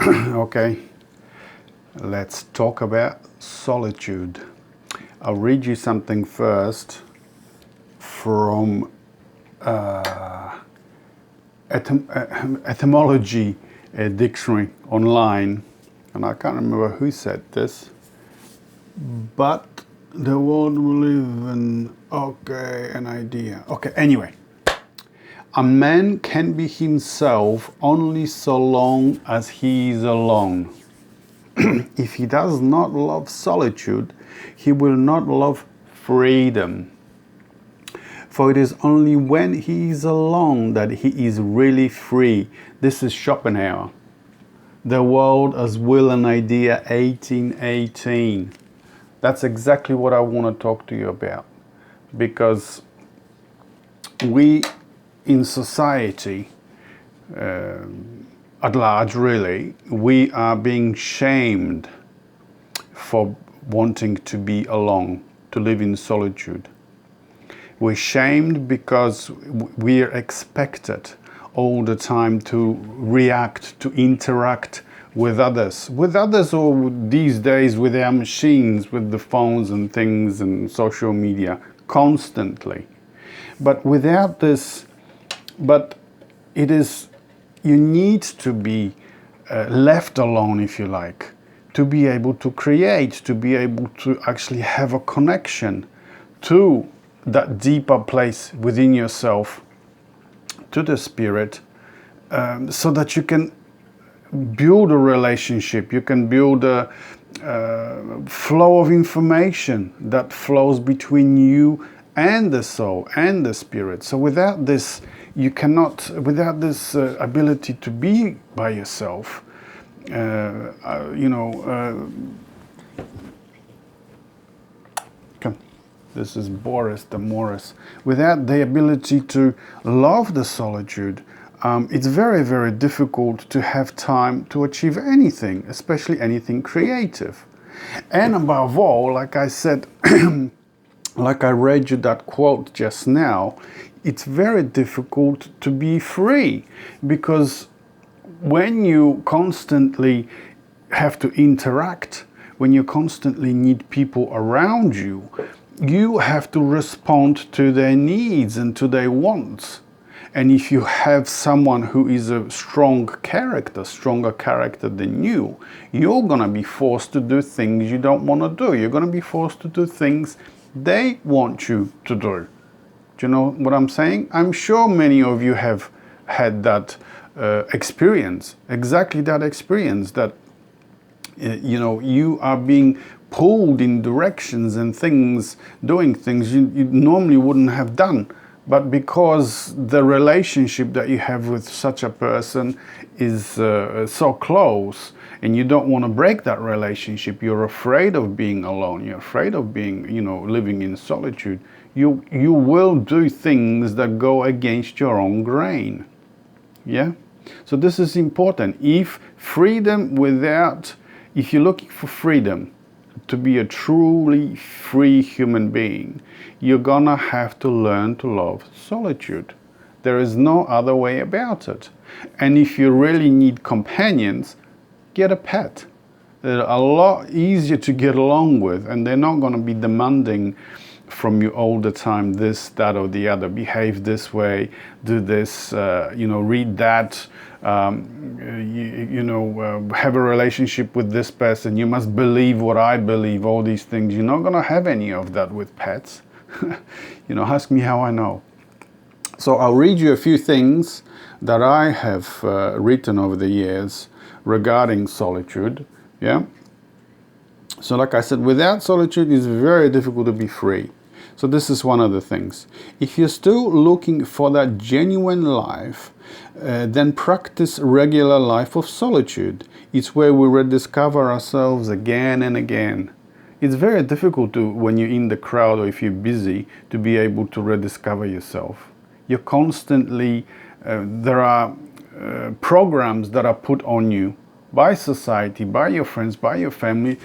Okay, let's talk about solitude. I'll read you something first from etymology dictionary online, and I can't remember who said this, but the world we live in, okay, an idea. Okay, anyway. A man can be himself only so long as he is alone. If he does not love solitude, he will not love freedom. For it is only when he is alone that he is really free. This is Schopenhauer. The World as Will and Idea, 1818. That's exactly what I want to talk to you about. Because we in society, at large really, we are being shamed for wanting to be alone, to live in solitude. We're shamed because we are expected all the time to react, to interact with others or these days with our machines, with the phones and things and social media, constantly. But without this, you need to be left alone, if you like, to be able to create, to be able to actually have a connection to that deeper place within yourself, to the spirit, so that you can build a relationship, you can build a flow of information that flows between you and the soul and the spirit. So without this, you cannot, without this ability to be by yourself, this is Boris the Morris. Without the ability to love the solitude, it's very, very difficult to have time to achieve anything, especially anything creative. And above all, like I said, like I read you that quote just now, it's very difficult to be free, because when you constantly have to interact, when you constantly need people around you, you have to respond to their needs and to their wants. And if you have someone who is a strong character, stronger character than you, you're going to be forced to do things you don't want to do. You're going to be forced to do things they want you to do. Do you know what I'm saying? I'm sure many of you have had that experience, exactly that experience, that you are being pulled in directions and things, doing things you normally wouldn't have done. But because the relationship that you have with such a person is so close, and you don't want to break that relationship, you're afraid of being alone, you're afraid of being, living in solitude, you will do things that go against your own grain. Yeah? So this is important. If you're looking for freedom, to be a truly free human being, you're gonna have to learn to love solitude. There is no other way about it. And if you really need companions, get a pet. They're a lot easier to get along with, and they're not gonna be demanding from you all the time, this, that, or the other. Behave this way, do this, read that, have a relationship with this person. You must believe what I believe, all these things. You're not going to have any of that with pets. Ask me how I know. So I'll read you a few things that I have written over the years regarding solitude. Yeah. So like I said, without solitude, it's very difficult to be free. So this is one of the things. If you're still looking for that genuine life, then practice regular life of solitude. It's where we rediscover ourselves again and again. It's very difficult when you're in the crowd or if you're busy, to be able to rediscover yourself. You're constantly, there are programs that are put on you by society, by your friends, by your family,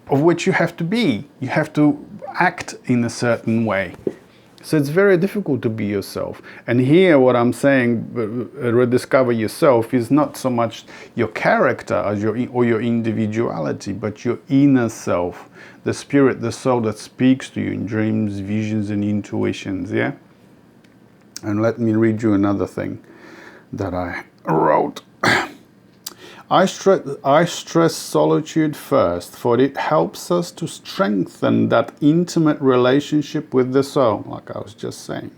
of which you have to be. You have to act in a certain way. So it's very difficult to be yourself. And here what I'm saying, rediscover yourself, is not so much your character as or your individuality, but your inner self, the spirit, the soul that speaks to you in dreams, visions, and intuitions. Yeah. And let me read you another thing that I wrote. I stress solitude first, for it helps us to strengthen that intimate relationship with the soul, like I was just saying.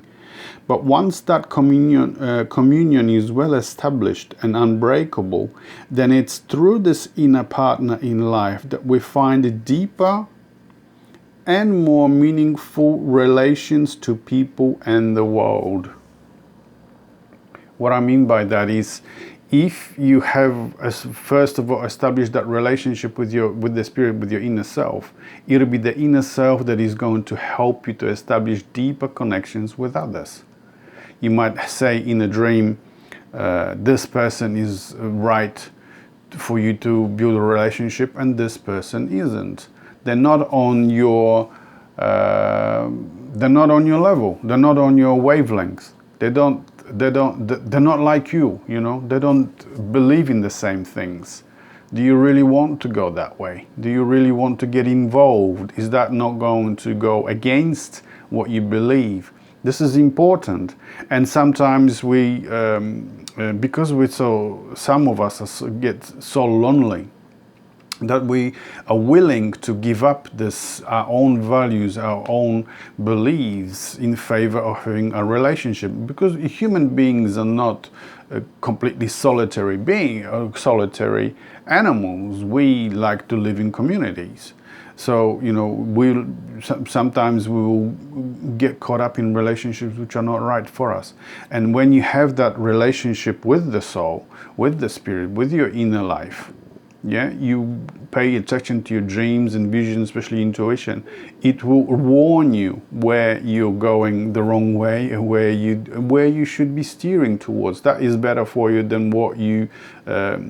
But once that communion is well established and unbreakable, then it's through this inner partner in life that we find deeper and more meaningful relations to people and the world. What I mean by that is, if you have, first of all, established that relationship with the spirit, with your inner self, it'll be the inner self that is going to help you to establish deeper connections with others. You might say in a dream, this person is right for you to build a relationship, and this person isn't. They're not on your level. They're not on your wavelength. They're not like you, you know. They don't believe in the same things. Do you really want to go that way? Do you really want to get involved? Is that not going to go against what you believe? This is important. And sometimes we, because some of us get so lonely, that we are willing to give up our own values, our own beliefs in favor of having a relationship. Because human beings are not completely solitary solitary animals. We like to live in communities. So, you know, sometimes we will get caught up in relationships which are not right for us. And when you have that relationship with the soul, with the spirit, with your inner life, yeah, you pay attention to your dreams and visions, especially intuition. It will warn you where you're going the wrong way and where you should be steering towards. That is better for you than what you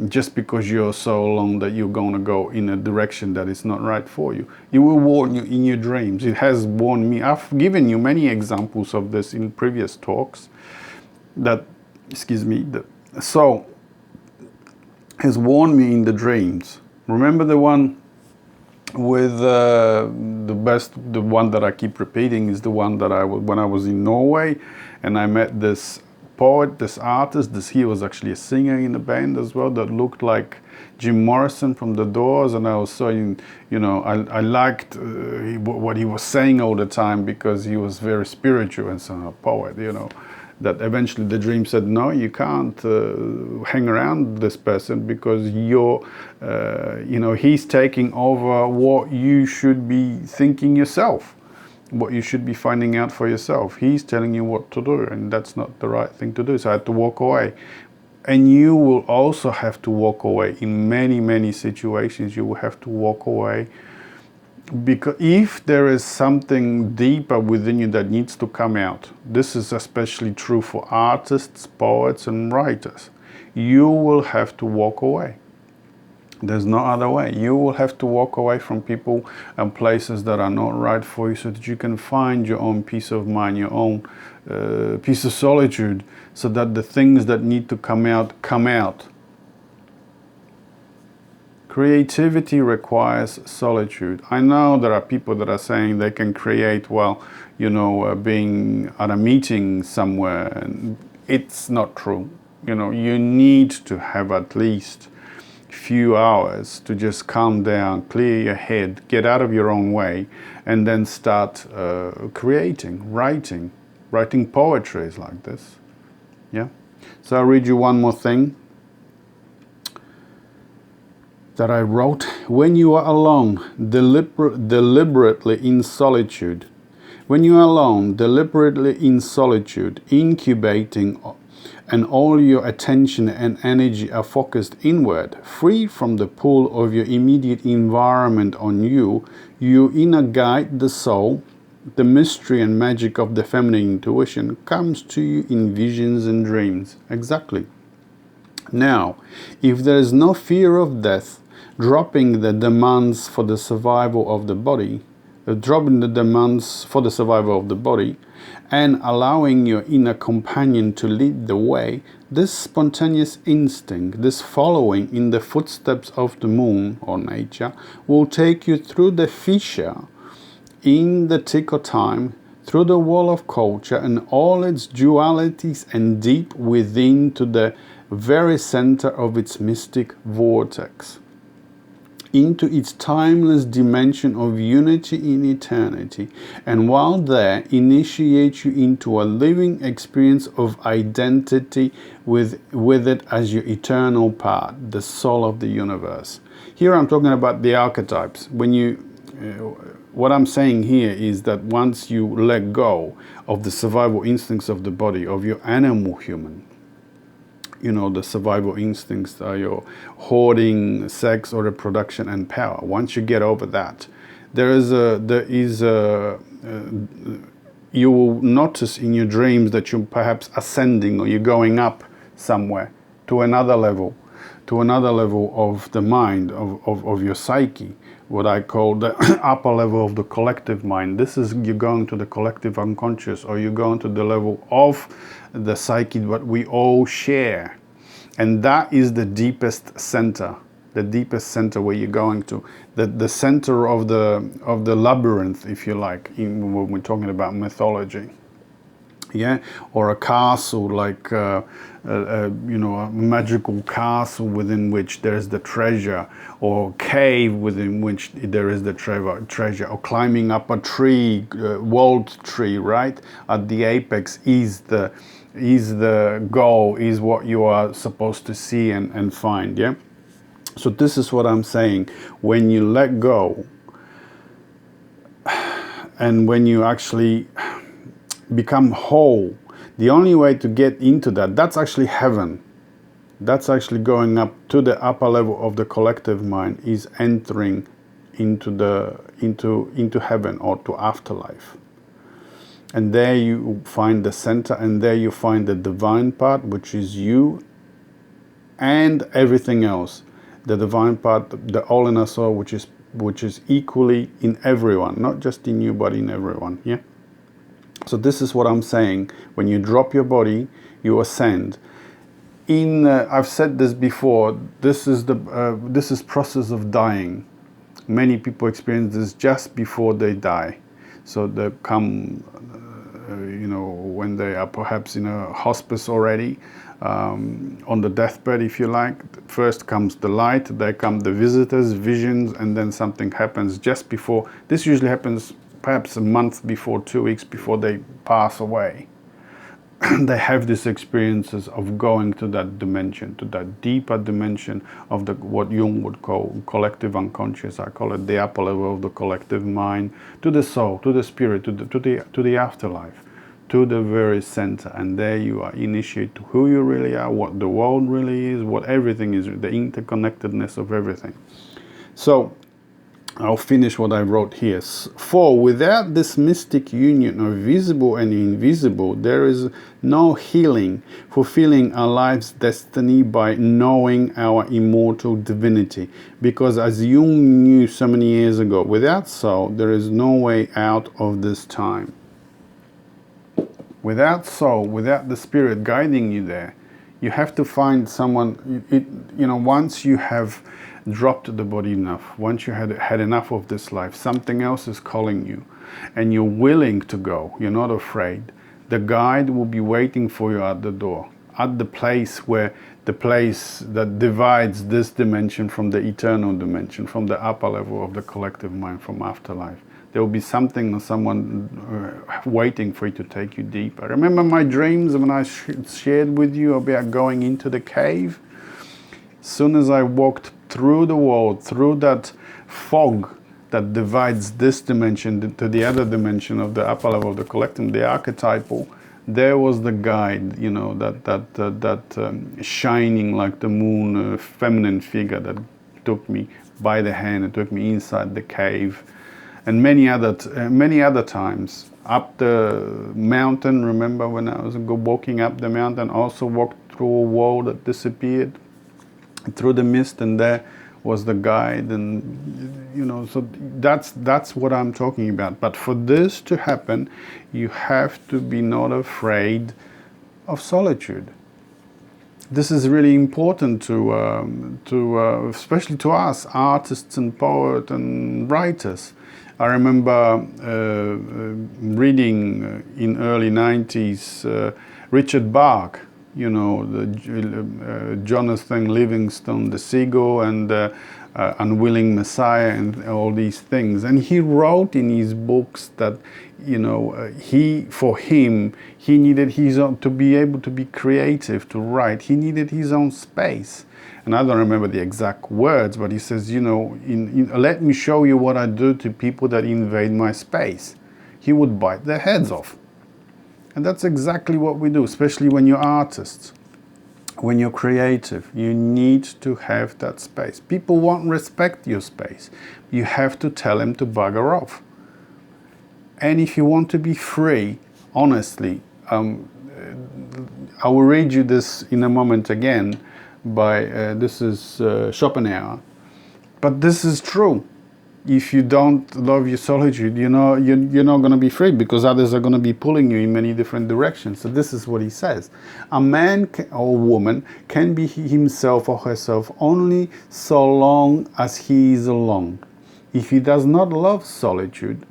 just because you're so alone that you're going to go in a direction that is not right for you. It will warn you in your dreams. It has warned me. I've given you many examples of this in previous talks. The soul has warned me in the dreams. Remember the one with the one that I keep repeating is the one that when I was in Norway, and I met this poet, this artist. He was actually a singer in the band as well, that looked like Jim Morrison from The Doors, and I was saying, you know, I liked what he was saying all the time, because he was very spiritual and so a poet, you know. That eventually the dream said, no, you can't hang around this person, because he's taking over what you should be thinking yourself, what you should be finding out for yourself. He's telling you what to do, and that's not the right thing to do. So I had to walk away. And you will also have to walk away in many, many situations. You will have to walk away, because if there is something deeper within you that needs to come out, this is especially true for artists, poets, and writers, you will have to walk away. There's no other way. You will have to walk away from people and places that are not right for you, so that you can find your own peace of mind, your own peace of solitude, so that the things that need to come out, come out. Creativity requires solitude. I know there are people that are saying they can create while, being at a meeting somewhere. And it's not true. You need to have at least a few hours to just calm down, clear your head, get out of your own way, and then start creating, writing poetry like this. Yeah. So I'll read you one more thing that I wrote. When you are alone, deliberately in solitude, incubating, and all your attention and energy are focused inward, free from the pull of your immediate environment on you, your inner guide, the soul, the mystery and magic of the feminine intuition comes to you in visions and dreams. Exactly. Now, if there is no fear of death, dropping the demands for the survival of the body, and allowing your inner companion to lead the way, this spontaneous instinct, this following in the footsteps of the moon or nature, will take you through the fissure in the tick of time, through the wall of culture and all its dualities, and deep within to the very center of its mystic vortex, into its timeless dimension of unity in eternity, and while there initiate you into a living experience of identity with it as your eternal part, the soul of the universe. Here I'm talking about the archetypes. When you what I'm saying here is that once you let go of the survival instincts of the body, of your animal human, you know, the survival instincts are your hoarding, sex or reproduction and power. Once you get over that, you will notice in your dreams that you're perhaps ascending, or you're going up somewhere to another level of the mind, of your psyche, what I call the upper level of the collective mind. This is, you're going to the collective unconscious, or you're going to the level of the psyche that we all share. And that is the deepest center where you're going to. The center of the labyrinth, if you like, when we're talking about mythology. Yeah, or a castle, like you know, a magical castle within which there is the treasure, or cave within which there is the treasure, or climbing up a tree, world tree, right? At the apex is the goal, is what you are supposed to see and find. Yeah. So this is what I'm saying. When you let go, and when you actually become whole, the only way to get into that's actually heaven. That's actually going up to the upper level of the collective mind, is entering into heaven, or to afterlife. And there you find the center, and there you find the divine part, which is you and everything else. The divine part, the all inner soul, which is equally in everyone, not just in you, but in everyone. Yeah. So this is what I'm saying. When you drop your body, you ascend. I've said this before. This is process of dying. Many people experience this just before they die. So they come, you know, when they are perhaps in a hospice already, on the deathbed, if you like. First comes the light, there come the visitors, visions, and then something happens just before. This usually happens perhaps a month before, 2 weeks before they pass away. They have these experiences of going to that dimension, to that deeper dimension of what Jung would call collective unconscious. I call it the upper level of the collective mind, to the soul, to the spirit, to the afterlife, to the very center. And there you are initiated to who you really are, what the world really is, what everything is, the interconnectedness of everything. So I'll finish what I wrote here. For without this mystic union of visible and invisible, there is no healing, fulfilling our life's destiny by knowing our immortal divinity. Because as Jung knew so many years ago, without soul, there is no way out of this time. Without soul, without the spirit guiding you there, you have to find someone. You know, once you have dropped the body enough, once you had enough of this life, something else is calling you, and you're willing to go, you're not afraid, the guide will be waiting for you at the door, at the place that divides this dimension from the eternal dimension, from the upper level of the collective mind, from afterlife. There will be something or someone waiting for you to take you deeper. Remember my dreams when I shared with you about going into the cave? As soon as I walked through the wall, through that fog that divides this dimension to the other dimension of the upper level of the collective, the archetypal, there was the guide, you know, that shining like the moon, feminine figure that took me by the hand and took me inside the cave. And many other times up the mountain. Remember when I was walking up the mountain, also walked through a wall that disappeared through the mist, and there was the guide, and you know, so that's what I'm talking about. But for this to happen, you have to be not afraid of solitude. This is really important especially to us artists and poets and writers. I remember reading in early 90s Richard Bach, you know, Jonathan Livingston, the Seagull, and Unwilling Messiah, and all these things. And he wrote in his books that, you know, for him, he needed his own, to be able to be creative, to write, he needed his own space. And I don't remember the exact words, but he says, you know, let me show you what I do to people that invade my space. He would bite their heads off. And that's exactly what we do, especially when you're artists. When you're creative, you need to have that space. People won't respect your space. You have to tell them to bugger off. And if you want to be free, honestly, I will read you this in a moment again by, this is Schopenhauer. But this is true. If you don't love your solitude, you know, you're not going to be free, because others are going to be pulling you in many different directions. So this is what he says. A man or woman can be himself or herself only so long as he is alone. If he does not love solitude,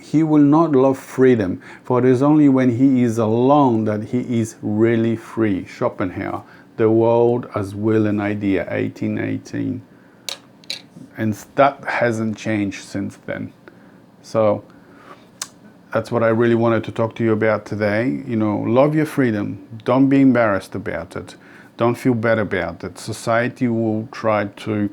he will not love freedom, for it is only when he is alone that he is really free. Schopenhauer, The World as Will and Idea, 1818. And that hasn't changed since then. So that's what I really wanted to talk to you about today. You know, love your freedom. Don't be embarrassed about it. Don't feel bad about it. Society will try to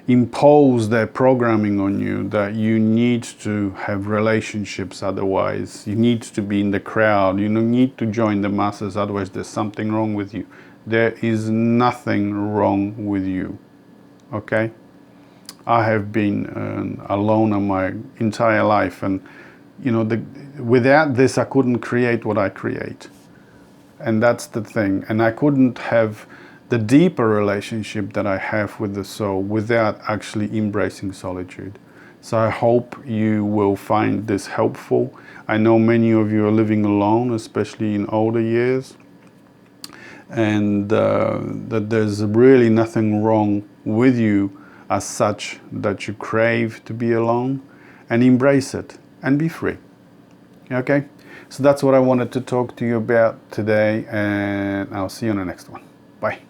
impose their programming on you that you need to have relationships, otherwise you need to be in the crowd, you need to join the masses, otherwise there's something wrong with you. There is nothing wrong with you, okay? I have been alone in my entire life, and you know, without this I couldn't create what I create. And that's the thing. And I couldn't have the deeper relationship that I have with the soul without actually embracing solitude. So I hope you will find this helpful. I know many of you are living alone, especially in older years, and that there's really nothing wrong with you as such, that you crave to be alone, and embrace it and be free. Okay? So that's what I wanted to talk to you about today, and I'll see you on the next one. Bye.